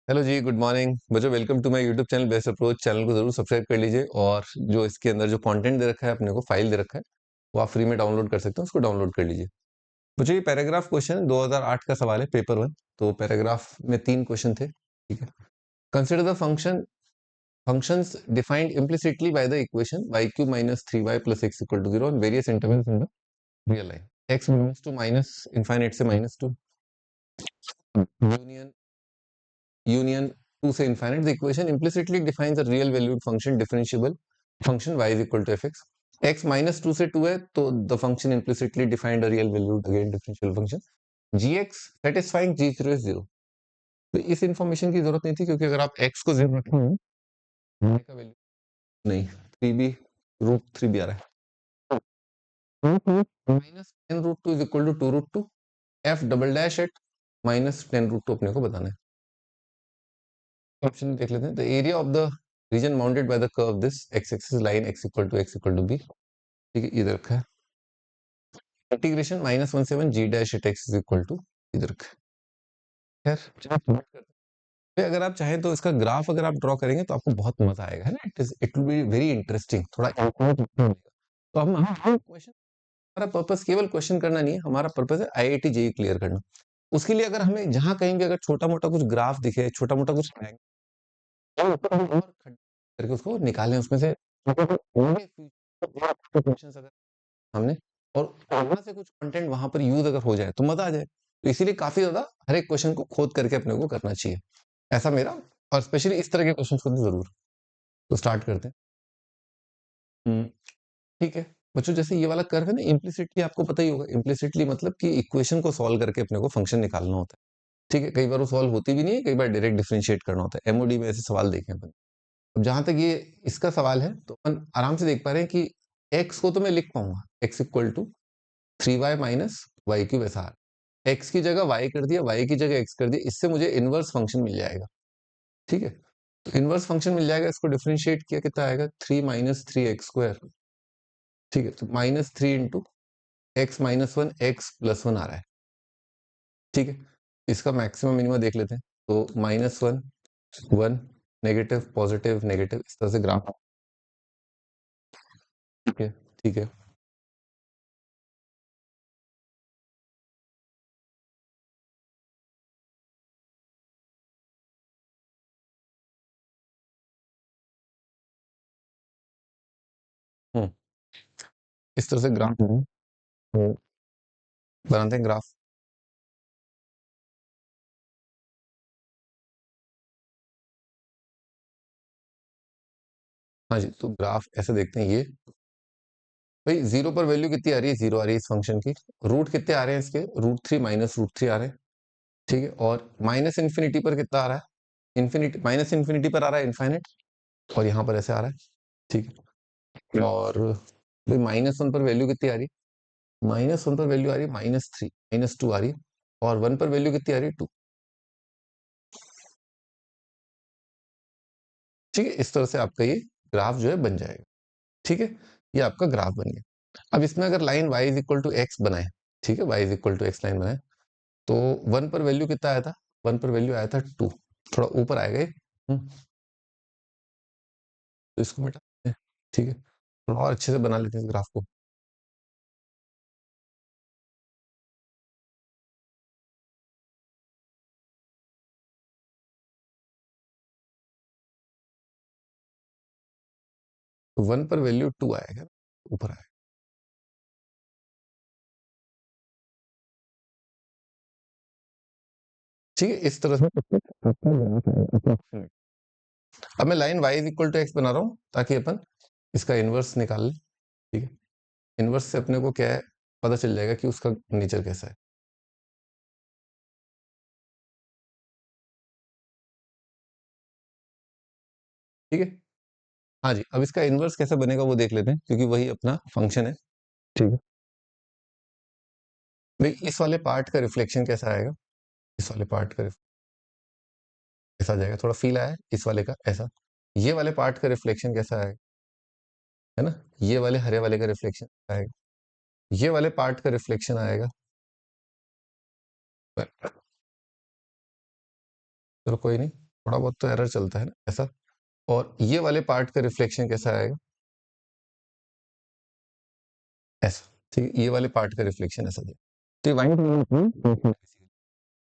Hello जी, good morning बच्चों। Welcome to my YouTube channel Best Approach. Channel को जरूर सब्सक्राइब कर लीजिए और जो इसके अंदर जो कंटेंट दे रखा है, अपने को फाइल दे रखा है, वो आप फ्री में डाउनलोड कर सकते हो। उसको डाउनलोड कर लीजिए। बच्चों, ये पैराग्राफ क्वेश्चन 2008 का सवाल है, पेपर 1। तो पैराग्राफ में 3 क्वेश्चन थे, ठीक है। Consider the functions defined implicitly by the equation y cube minus 3y plus x equal to 0 on various intervals in the real line. x belongs to minus infinite से -2, union 2 से infinite. The equation implicitly defines a real valued function differentiable function y is equal to fx. x minus 2 से 2 है, तो the function implicitly defined a real valued again differentiable function gx satisfying g0 is 0. तो इस information की जरूरत नहीं थी, क्योंकि अगर आप x को 0 रखो y का वैल्यू नहीं, 3b रूट 3b आ रहा है। Minus 10 root 2 is equal to 2 root 2 f double dash at minus 10 root 2 अपने को बताना है। ऑप्शन देख लेते हैं। The area of the region bounded by the curve this x axis line x equal to b, ठीक है, इधर रखा है। इंटीग्रेशन -1 से 1 g dash at x is equal to, इधर रखा है। खैर, चलो start करते हैं। फिर अगर आप चाहें तो इसका ग्राफ अगर आप ड्रॉ करेंगे तो आपको बहुत मजा आएगा, है ना। It will be very interesting, थोड़ा तो हम क्वेश्चन, हमारा पर्पस केवल क्वेश्चन करना नहीं है, हमारा पर्पस है आईआईटी जेईई क्लियर करना। उसके लिए अगर हमें जहां कहीं भी अगर छोटा मोटा कुछ ग्राफ दिखे, छोटा मोटा कुछ और करके उसको निकालें उसमें से क्वेश्चंस अगर हमने, और वहां से कुछ कंटेंट वहां पर यूज अगर हो जाए तो मजा आ जाए। तो इसीलिए काफी ज्यादा हर एक क्वेश्चन को खोद करके अपने को करना चाहिए, ऐसा मेरा। और स्पेशली इस तरह के क्वेश्चन को तो जरूर। तो स्टार्ट करते हैं। ठीक है बच्चों, जैसे ये वाला कर्व है ना, इम्प्लिसिटली आपको पता ही होगा। इम्प्लिसिटली मतलब कि इक्वेशन को सॉल्व करके अपने को फंक्शन निकालना होता है, ठीक है। कई बार वो सॉल्व होती भी नहीं है, कई बार डायरेक्ट डिफरेंशिएट करना होता है। एमओडी में ऐसे सवाल देखे अपन। अब जहां तक ये इसका सवाल है, तो अपन आराम से देख पा रहे हैं कि x को तो मैं लिख पाऊंगा, x equal to 3y minus y cube ऐसा। x की जगह y कर दिया, y की जगह x कर दिया, इससे मुझे इनवर्स फंक्शन मिल जाएगा, ठीक है। तो इनवर्स फंक्शन मिल जाएगा, इसको डिफरेंशिएट किया कितना आएगा, 3 माइनस 3x², ठीक है। तो -3 इंटू x -1 x +1 आ रहा है, ठीक है। इसका मैक्सिमम मिनिमम देख लेते हैं। तो -1 1 नेगेटिव पॉजिटिव नेगेटिव, इस तरह से ग्राफ, ठीक है, ठीक है। हम्म इस तरह से ग्राफ बनाते हैं, ग्राफ। हाँ जी, तो ग्राफ ऐसे देखते हैं। ये भाई 0 पर वैल्यू कितनी आ रही है, 0 आ रही है इस फंक्शन की। रूट कितने आ रहे हैं इसके, √3 माइनस √3 आ रहे हैं, ठीक है। और माइनस इन्फिनिटी पर कितना आ रहा है, इन्फिनिटी माइनस इन्फिनिटी पर आ रहा है इनफाइनाइट, और यहाँ पर ऐसे आ रहा है, ठीक है। और भाई -1 पर वैल्यू कितनी आ रही है, -1 पर वैल्यू आ रही है -3 -2 आ रही है, और 1 पर वैल्यू कितनी आ रही है 2, ठीक है। इस तरह से आपका ये ग्राफ जो है बन जाएगा, ठीक है। ये आपका ग्राफ बन गया। अब इसमें अगर line y is equal to x बनाए, ठीक है, y is equal to x line बनाए, तो 1 पर वैल्यू कितना आया था, 1 पर वैल्यू आया था 2, थोड़ा ऊपर आएगा ये। तो इसको मिटाते हैं, ठीक है। थोड़ा और अच्छे से बना लेते हैं इस ग्राफ को। 1 पर वैल्यू 2 आएगा, ऊपर आएगा, ठीक है। इस तरह से अब मैं line y is equal to x बना रहा हूँ, ताकि अपन इसका इनवर्स निकाल लें, ठीक है। इनवर्स से अपने को क्या है पता चल जाएगा कि उसका नेचर कैसा है, ठीक है। हाँ जी, अब इसका इनवर्स कैसे बनेगा वो देख लेते हैं, क्योंकि वही अपना फंक्शन है, ठीक है। भाई इस वाले पार्ट का रिफ्लेक्शन कैसा आएगा, इस वाले पार्ट का ऐसा आ जाएगा, थोड़ा फील आया है इस वाले का ऐसा। ये वाले पार्ट का रिफ्लेक्शन कैसा आएगा, है ना, ये वाले हरे वाले का रिफ्लेक्शन आएगा, ये वाले पार्ट का रिफ्लेक्शन आएगा। चलो कोई नहीं, थोड़ा बहुत तो एरर चलता है ना ऐसा। और ये वाले पार्ट का रिफ्लेक्शन कैसा आएगा, ऐसा। ठीक है, ये वाले पार्ट का रिफ्लेक्शन ऐसा दे। तो ये वाइट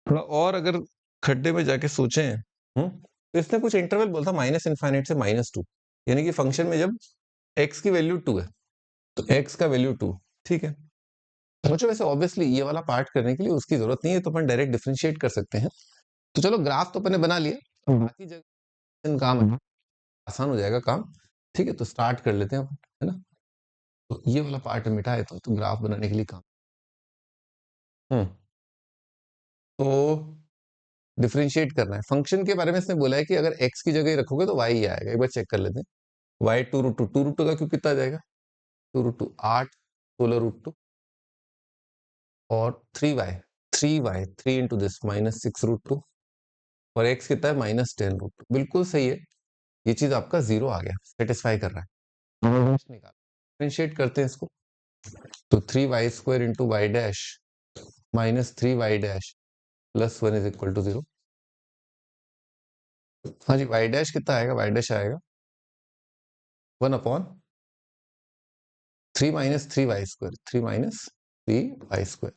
थोड़ा और अगर खड्डे में जाके सोचें, तो इसने कुछ इंटरवल बोला था माइनस इनफाइनाइट से -2, यानी कि फंक्शन में जब x की वैल्यू 2 है तो x का वैल्यू 2, ठीक है। सोचो वैसे ऑब्वियसली ये वाला पार्ट करने के लिए उसकी जरूरत नहीं है, तो अपन डायरेक्ट डिफरेंशिएट कर सकते हैं। तो चलो ग्राफ तो अपन ने बना लिया, बाकी जगह काम है, आसान हो जाएगा काम। ठीक है, तो स्टार्ट कर लेते हैं अपन, है ना। तो ये वाला पार्ट मिटाए तो ग्राफ बनाने के लिए काम। हम्म तो डिफरेंशिएट करना है। फंक्शन के बारे में इसने बोला है कि अगर x की जगह ही रखोगे तो y ही आएगा। एक बार चेक कर लेते हैं। y 2√2, 2√2 का क्यों कितना आ जाएगा, 2√2 8, 16√2 और 3y, 3y 3 इंटू दिस -6√2 और x कितना है -10√2। बिल्कुल सही है, ये चीज आपका 0 आ गया, सेटिस्फाई कर रहा है। डिफरेंशिएट करते हैं इसको, तो 3y² into y dash -3y dash plus 1 is equal to 0। हाँ जी, वाई डैश कितना आएगा, वाई डैश आएगा 1/3 -3y², 3 - 3y²।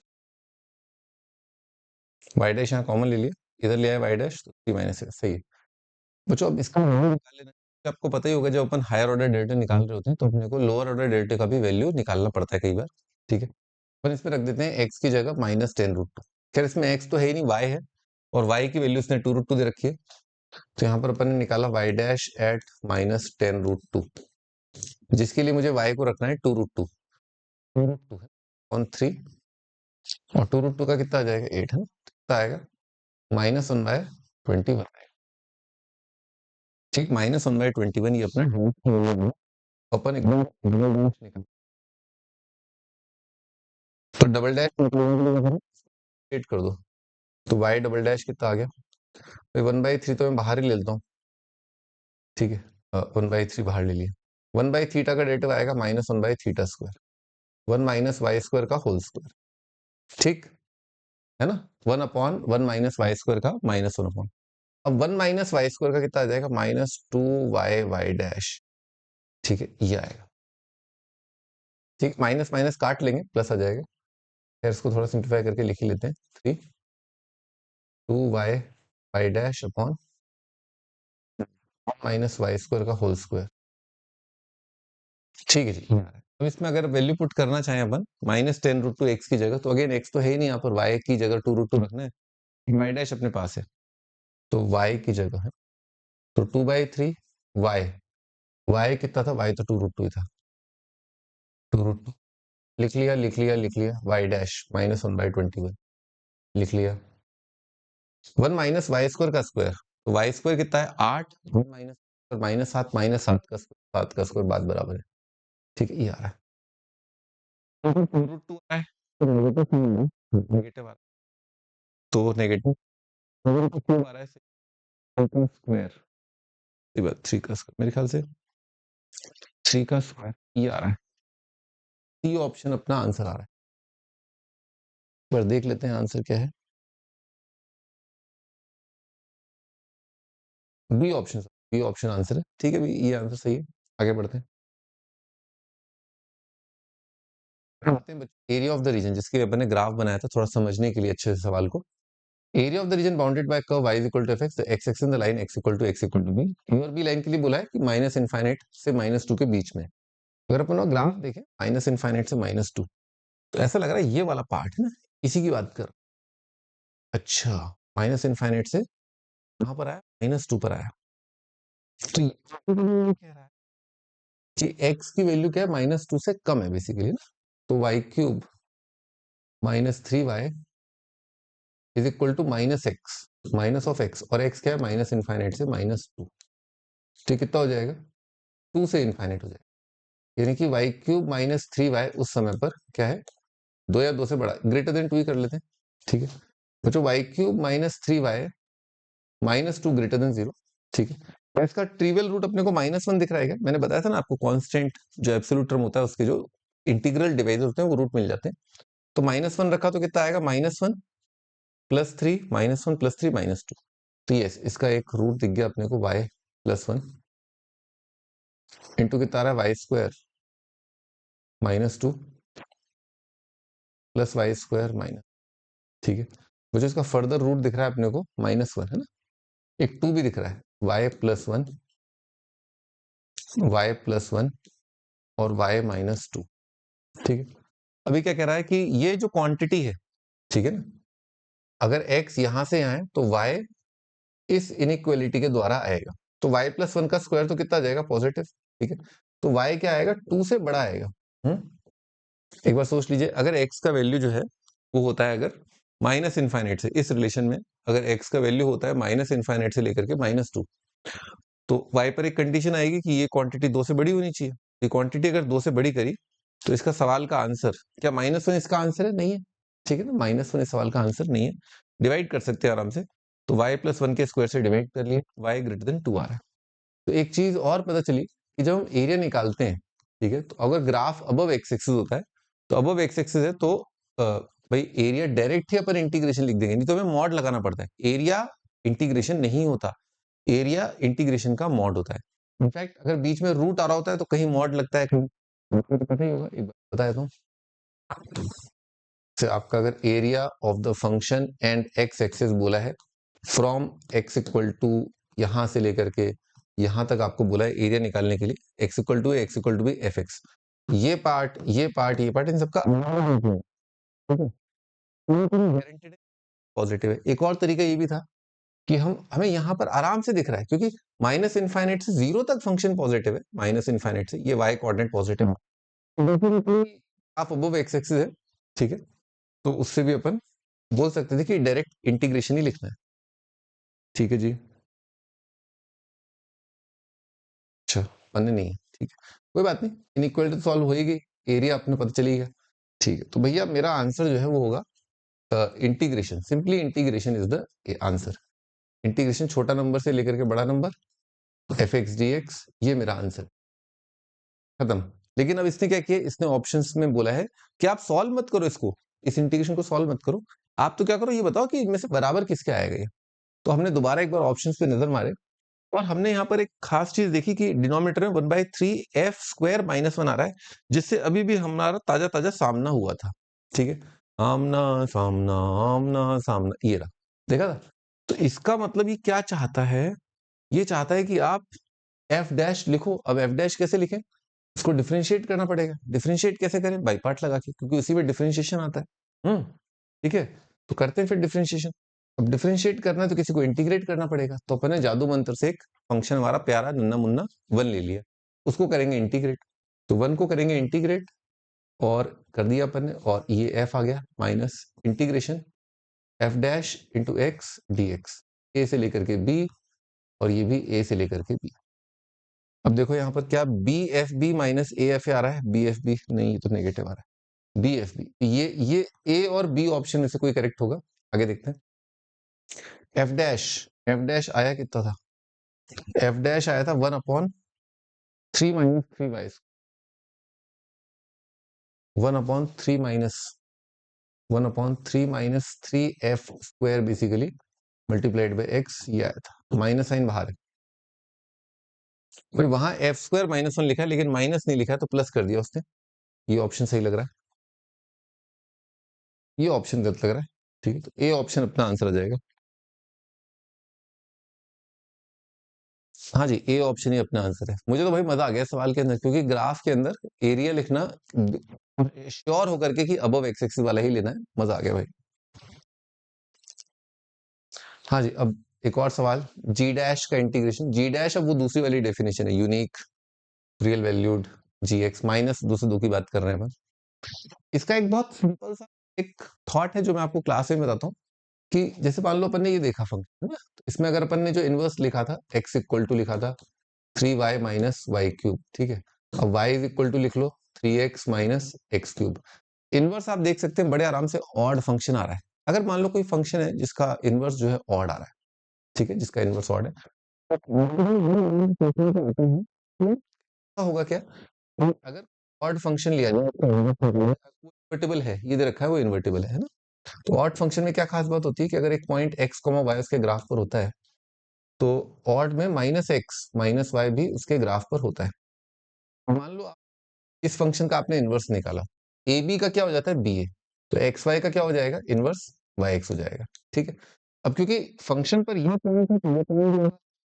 वाई डैश यहाँ कॉमन ले लिया, इधर लिया है वाई डैश, तो 3 - सही है। बच्चों अब इसका वैल्यू निकाल लेना है। आपको पता ही होगा जब अपन हायर ऑर्डर डेरिवेटिव निकाल रहे होते हैं तो अपने को लोअर ऑर्डर डेरिवेटिव का भी वैल्यू निकालना पड़ता है कई बार। ठीक है, अपन इसमें रख देते हैं x की जगह -10√2। खैर इसमें x तो है ही नहीं, y है, और y की वैल्यू इसने 2√2 दे रखी है। तो यहाँ पर अपन ने निकाला y डैश एट -10√2, जिसके लिए मुझे y को रखना है 2√2, 2√2 है ऑन 3, और 2√2 का कितना आ जाएगा 8 है ना, कितना आएगा -1/21 आएगा। ठीक, -1/21 ये अपना अपन एकदम डबल डैश निकाल, तो डबल डैश एड कर दो, तो y डबल डैश कितना आ गया, तो 1/3 तो मैं बाहर ही ले लेता हूँ। ठीक है, 1/3 बाहर ले लिया। 1/थीटा का डेरिवेटिव आएगा -1/थीटा², 1 - y² का होल स्क्वायर। ठीक है ना, 1/1 - y² का -1/। अब 1 - y² का कितना आ जाएगा, -2y डैश। ठीक है, ये आएगा। ठीक, माइनस माइनस काट लेंगे, प्लस आ जाएगा। फिर इसको थोड़ा सिंप्लीफाई करके लिख ही लेते हैं, 2y डैश अपॉन -y² का होल स्क्वायर। ठीक है जी, अब इसमें अगर वैल्यू पुट करना चाहें अपन -10√2 x की जगह, तो अगेन x तो है ही नहीं यहाँ पर, y की जगह 2√2 रखना है, y डैश अपने पास है, तो y की जगह है तो 2/3 y कितना था, y तो 2√2 ही था, 2√2 लिख लिया लिख लिया लिख लिया, y डैश -1/21 लिख लिया। 1 - y² का स्क्वायर, तो y² कितना है 8, -7 -7 का स्क्वायर, 7 का स्क्वायर बात बराबर है। ठीक है, ये आ रहा है, तो 2√2 आ रहा है, तो नेगेटिव आ रहा है, तो नेगेटिव आ रहा है, स्क्वायर 3 का स्क्वायर, मेरे ख्याल से 3 का स्क्वायर ये आ रहा है। सी ऑप्शन अपना आंसर आ रहा है। एक बार देख लेते हैं आंसर क्या है। B option, B option answer है। ठीक है, ये आंसर सही है। आगे बढ़ते हैं, एरिया ऑफ द रीजन, जिसके अपन ने ग्राफ बनाया था थोड़ा समझने के लिए अच्छे से सवाल को। Area of the region bounded by curve y is equal to fx, x axis in the line x equal to b। और b लाइन के लिए बोला है कि -इनफाइनाइट से -2 के बीच में। अगर अपन ग्राफ देखें -इनफाइनाइट से -2, तो ऐसा लग रहा है ये वाला पार्ट है ना, इसी की बात कर। अच्छा, -इनफाइनाइट से कहां पर आया, -2 पर आया। तो ये कह रहा है कि x की वैल्यू क्या है, -2 से कम है बेसिकली ना, तो y³ -3y is equal to -x, minus of x, और x क्या है -इनफाइनाइट से -2। ठीक, कितना हो जाएगा, 2 से इनफाइनाइट हो जाएगा, यानी कि y³ -3y उस समय पर क्या है, 2 या 2 से बड़ा, ग्रेटर देन 2 ही कर लेते हैं। ठीक है बच्चों, y³ -3y -2 ग्रेटर देन 0। ठीक है, तो इसका ट्रिवियल रूट अपने को -1 दिख रहा है क्या? मैंने बताया था ना आपको, कांस्टेंट जो एब्सोल्यूट टर्म होता है उसके जो इंटीग्रल डिवाइजर होते हैं वो रूट मिल जाते हैं। तो -1 रखा तो कितना आएगा, -1 +3 -1 +3 -2। तो यस, इसका एक रूट दिख गया अपने को y+1 इंटू कितना आ रहा है y² -2 प्लस y² ठीक है। मुझे इसका फर्दर रूट दिख रहा है अपने को -1 है ना, एक 2 भी दिख रहा है y+1 और y-2 ठीक है। अभी क्या कह रहा है कि ये जो क्वांटिटी है, ठीक है ना, अगर x यहां से यहां है तो y इस इनइक्वालिटी के द्वारा आएगा। तो y+1 का स्क्वायर तो कितना आ जाएगा, पॉजिटिव, ठीक है। तो y क्या आएगा, 2 से बड़ा आएगा। एक बार सोच लीजिए, अगर x का वैल्यू जो है वो होता है अगर -∞ से, इस रिलेशन में अगर x का वैल्यू होता है -∞ से लेकर के -2, तो y पर एक कंडीशन आएगी कि ये क्वांटिटी 2 से बड़ी होनी चाहिए। ये क्वांटिटी अगर 2 से बड़ी करी तो इसका सवाल का आंसर क्या -1 इसका आंसर है, नहीं है, ठीक है ना, -1 इस सवाल का आंसर नहीं है। डिवाइड कर सकते हैं आराम से, तो y+1 के स्क्वायर से डिवाइड कर लिए, y greater than 2 आ रहा है। तो एक चीज और पता चली कि जब हम एरिया निकालते हैं, ठीक है, तो अगर ग्राफ अबव एक्स एक्सिस होता है, तो अबव एक्स एक्सिस है तो भाई एरिया डायरेक्ट ही अपन इंटीग्रेशन लिख देंगे, नहीं तो हमें मॉड लगाना पड़ता है। एरिया इंटीग्रेशन नहीं होता, एरिया इंटीग्रेशन का मॉड होता है। इनफैक्ट अगर बीच में रूट आ रहा होता है तो कहीं मॉड लगता है, कहीं आपको तो पता ही होगा, एक बार बताया तो से आपका अगर area of the function and x axis बोला है फ्रॉम x इक्वल टू यहां से लेकर के यहां तक आपको बोला है एरिया निकालने के लिए, x equal to b f x, ये पार्ट ये पार्ट ये पार्ट इन सबका गारंटेड पॉजिटिव है। एक और तरीका ये भी था कि हमें यहाँ पर आराम से दिख रहा है, क्योंकि -∞ से 0 तक फंक्शन पॉजिटिव है, -∞ से ये y कोऑर्डिनेट पॉजिटिव है, आप अबव एक्स एक्सिस है, ठीक है, तो उससे भी अपन बोल सकते थे कि डायरेक्ट इंटीग्रेशन ही लिखना है, ठीक है जी। अच्छा, पन्ने नहीं है, ठीक है, कोई बात नहीं, इनइक्वालिटी सॉल्व होएगी, एरिया अपने पता चलेगा, ठीक है। तो भैया मेरा आंसर जो है वो होगा integration, simply integration is the answer. Integration छोटा नंबर से लेकर के बड़ा नंबर f(x) dx, ये मेरा आंसर, खत्म। लेकिन अब इसने क्या किया, इसने ऑप्शंस में बोला है कि आप सॉल्व मत करो इसको, इस इंटीग्रेशन को सॉल्व मत करो, आप तो क्या करो, ये बताओ कि इनमें से बराबर किसके आएगा ये। तो हमने दोबारा एक बार ऑप्शंस पे नजर मारे और हमने यहाँ पर एक खास चीज देखी कि डिनोमिनेटर में 1/3 f² - 1 आ रहा है, जिससे अभी भी हमारा ताजा ताजा सामना हुआ था, ठीक है, आमना सामना ये रहा, देखा था। तो इसका मतलब ये क्या चाहता है, ये चाहता है कि आप f' लिखो। अब f' कैसे लिखें, इसको डिफरेंशिएट करना पड़ेगा। डिफरेंशिएट कैसे करें, बाई पार्ट लगा के, क्योंकि उसी में डिफरेंशिएशन आता है। ठीक है, तो करते हैं फिर डिफरेंशिएशन। अब डिफरेंशिएट करना है तो किसी को इंटीग्रेट करना पड़ेगा, तो अपन ने जादू मंत्र से एक फंक्शन हमारा प्यारा नन्ना मुन्ना 1 ले लिया, उसको करेंगे इंटीग्रेट। तो 1 को करेंगे इंटीग्रेट और कर दिया अपन ने, और ये f आ गया minus integration f' into x d x, A से लेकर के b, और ये भी a से लेकर के b। अब देखो यहाँ पर क्या B F B minus A F आ रहा है, बी एफ बी नहीं, ये तो नेगेटिव आ रहा है, बी एफ बी, ये ए और बी ऑप्शन में से कोई करेक्ट होगा। आगे देखते हैं, एफ डैश आया कितना था, एफ डैश आया था 1/3 minus 3y, 1/3 minus 1/3 minus 3f² basically multiplied by x, ये आया था। माइनस साइन बाहर है, वहां f² -1 लिखा है लेकिन माइनस नहीं लिखा है, तो प्लस कर दिया उसने। ये ऑप्शन सही लग रहा है, ये ऑप्शन गलत लग रहा है, ठीक है, तो ए ऑप्शन अपना आंसर आ जाएगा। हाँ जी, ए ऑप्शन ही अपना आंसर है। मुझे तो भाई मजा आ गया सवाल के अंदर, क्योंकि ग्राफ के अंदर एरिया लिखना श्योर होकर के कि अबव एक्स एक्सिस वाला ही लेना है, मजा आ गया भाई। हाँ जी, अब एक और सवाल, g' का इंटीग्रेशन। g' अब वो दूसरी वाली डेफिनेशन है, unique real valued gx minus 2 से 2 की बात कर रहे हैं अपन। इसका एक बहुत सिंपल सा एक थॉट है जो मैं आपको क्लास में बताता हूँ, कि जैसे मान लो अपन ने ये देखा फंक्शन है ना, तो इसमें अगर अपन ने जो इनवर्स लिखा था, x इक्वल टू लिखा था 3y माइनस वाई क्यूब, ठीक है, अब y इज इक्वल टू लिख लो 3x minus x cube. Inverse आप देख सकते हैं बड़े आराम से ऑड फंक्शन आ रहा है। अगर मान लो कोई फंक्शन है जिसका इनवर्स जो है ऑड आ रहा है, ठीक है, जिसका इनवर्स ऑड है, तो होगा क्या, अगर ऑड फंक्शन लिया जाए तो इन्वर्टिबल है, ये दे रखा है वो इन्वर्टिबल है ना। तो ऑड फंक्शन में क्या खास बात होती है कि अगर एक पॉइंट x, y उसके ग्राफ पर होता है, तो ऑड में माइनस एक्स माइनस वाई भी उसके ग्राफ पर होता है। मान लो इस फंक्शन का आपने इनवर्स निकाला, ए बी का क्या हो जाता है बी ए, तो एक्स वाई का क्या हो जाएगा इनवर्स वाई एक्स हो जाएगा। ठीक है, अब क्योंकि फंक्शन पर यह पॉइंट है तो ये पॉइंट होगा,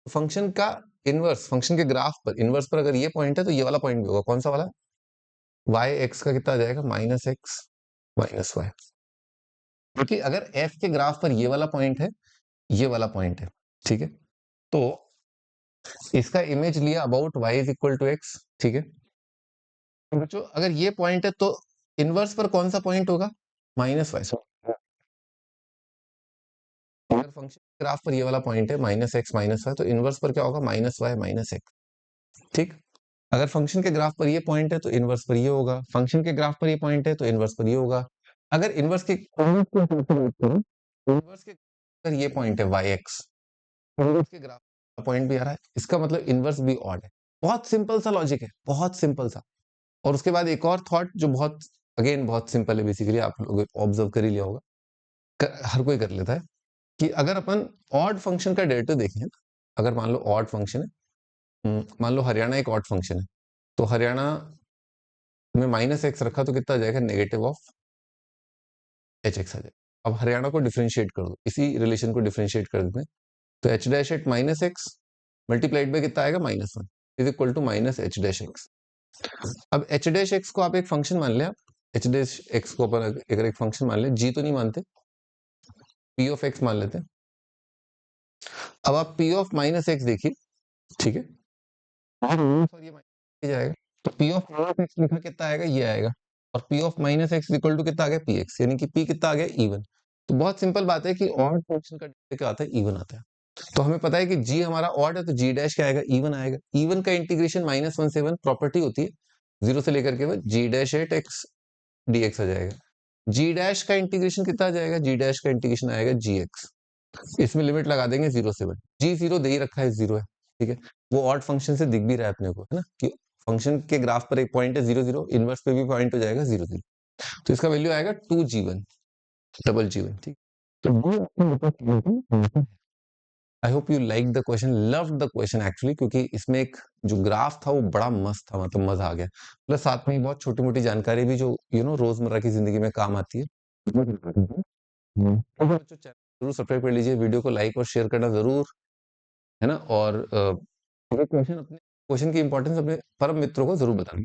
फंक्शन का इनवर्स, फंक्शन के ग्राफ पर इनवर्स पर अगर ये पॉइंट है तो ये वाला पॉइंट भी होगा। कौन सा वाला? वाई एक्स का कितना आ जाएगा माइनस एक्स माइनस वाई, क्योंकि अगर एफ के ग्राफ पर ये वाला पॉइंट है, ये वाला पॉइंट है, ठीक है, तो इसका इमेज लिया about y is equal to x. ठीक है, तो बच्चों अगर ये पॉइंट है तो इनवर्स पर कौन सा पॉइंट होगा? Minus y. अगर फंक्शन ग्राफ पर ये वाला पॉइंट है माइनस एक्स माइनस वाई, तो इनवर्स पर क्या होगा? Minus y minus x. ठीक, अगर फंक्शन के ग्राफ पर ये पॉइंट है तो इनवर्स पर ये होगा, फंक्शन के ग्राफ पर ये पॉइंट है तो इनवर्स पर ये होगा। अगर इनवर्स के इनवर्स के अगर ये पॉइंट है वाई एक्स, इनवर्स के ग्राफ का पॉइंट भी आ रहा है, इसका मतलब इनवर्स भी ऑड है। बहुत सिंपल सा लॉजिक है, बहुत सिंपल सा। और उसके बाद एक और थॉट जो बहुत अगेन बहुत सिंपल है, बेसिकली आप लोग ऑब्जर्व कर ही लिया होगा, हर कोई कर लेता है, कि अगर अपन ऑड फंक्शन का डेरिवेटिव देखें, अगर मान लो ऑड फंक्शन है, मान लो हरियाणा एक ऑड फंक्शन है, तो हरियाणा में माइनस एक्स रखा तो कितना आ जाएगा? नेगेटिव ऑफ एच एक्स आ जाएगा। अब हरियाणा को डिफ्रेंशिएट कर दो, इसी रिलेशन को डिफ्रेंशिएट कर देते हैं, तो h dash at minus x multiplied by कितना आएगा? Minus one is equal to minus h dash x. अब एच डैश एक्स को आप एक फंक्शन मान लिया, एच डैश एक्स को अपन अगर एक फंक्शन मान ले, जी तो नहीं मानते, पी ऑफ एक्स मान लेते हैं। अब आप पी ऑफ माइनस एक्स देखिए, ठीक है, और ये माइनस जाएगा, तो पी ऑफ माइनस एक्स लिखा कितना आएगा? ये आएगा, और p of minus x equal to कितना आ गया? पी एक्स, यानी कि पी कितना आ गया? इवन। तो बहुत सिंपल बात है कि ऑड फंक्शन का डेरिवेटिव क्या आता है? इवन आता है। तो हमें पता है कि जी हमारा ऑड है, तो जी डैश क्या आएगा? इवन आएगा। इवन का इंटीग्रेशन माइनस वन से वन प्रॉपर्टी होती है, जीरो से लेकर के one, G dash at x d x आ जाएगा। जी डैश का इंटीग्रेशन कितना आ जाएगा? जी डैश का इंटीग्रेशन आएगा जी एक्स, इसमें लिमिट लगा देंगे जीरो से वन, जी जीरो दे ही रखा है, जीरो है, ठीक है, वो ऑड फंक्शन से दिख भी रहा है अपने को, है ना, कि फंक्शन के ग्राफ पर एक पॉइंट है जीरो जीरो, इनवर्स पे भी पॉइंट हो जाएगा जीरो जीरो, तो इसका वैल्यू आएगा two g one, double g one. ठीक, तो I hope you like the question, love the question actually, क्योंकि इसमें एक जो ग्राफ था वो बड़ा मस्त था, मतलब मजा आ गया, प्लस साथ में बहुत छोटी मोटी जानकारी भी जो रोजमर्रा की जिंदगी में काम आती है। तो बच्चों चैनल जरूर सब्सक्राइब कर लीजिए, वीडियो को लाइक और शेयर करना जरूर, है ना, और क्वेश्चन की इंपॉर्टेंस अपने परम मित्रों को जरूर बताना।